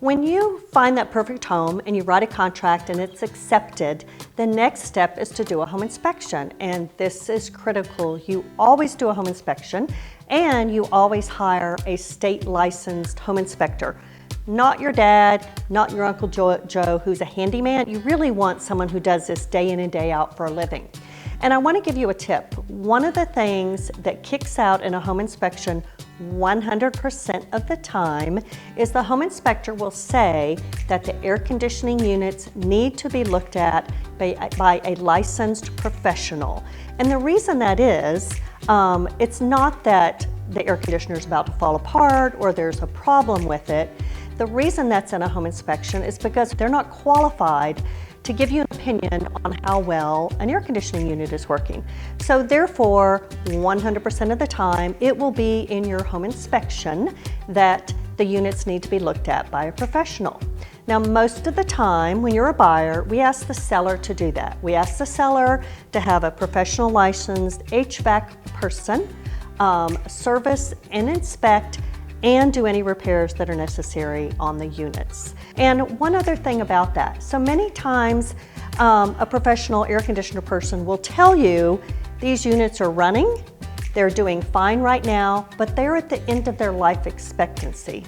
When you find that perfect home and you write a contract and it's accepted, the next step is to do a home inspection. And this is critical. You always do a home inspection and you always hire a state licensed home inspector. Not your dad, not your Uncle Joe, who's a handyman. You really want someone who does this day in and day out for a living. And I want to give you a tip. One of the things that kicks out in a home inspection 100% of the time is the home inspector will say that the air conditioning units need to be looked at by a licensed professional. And the reason that is, it's not that the air conditioner is about to fall apart or there's a problem with it. The reason that's in a home inspection is because they're not qualified to give you an opinion on how well an air conditioning unit is working. So therefore, 100% of the time, it will be in your home inspection that the units need to be looked at by a professional. Now, most of the time, when you're a buyer, we ask the seller to do that. We ask the seller to have a professional licensed HVAC person service and inspect and do any repairs that are necessary on the units. And one other thing about that, so many times a professional air conditioner person will tell you these units are running, they're doing fine right now, but they're at the end of their life expectancy.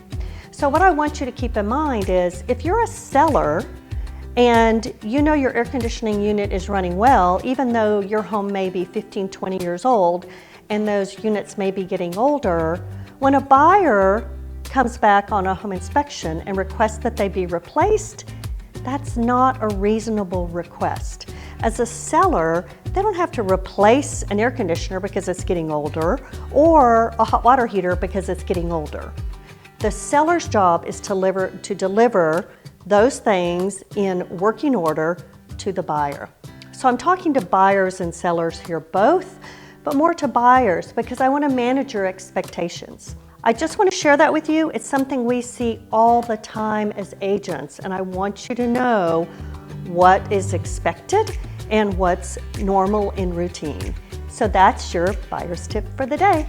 So what I want you to keep in mind is if you're a seller and you know your air conditioning unit is running well, even though your home may be 15, 20 years old and those units may be getting older, when a buyer comes back on a home inspection and requests that they be replaced, that's not a reasonable request. As a seller, they don't have to replace an air conditioner because it's getting older or a hot water heater because it's getting older. The seller's job is to deliver those things in working order to the buyer. So I'm talking to buyers and sellers here both, but more to buyers because I want to manage your expectations. I just want to share that with you. It's something we see all the time as agents, and I want you to know what is expected and what's normal and routine. So that's your buyer's tip for the day.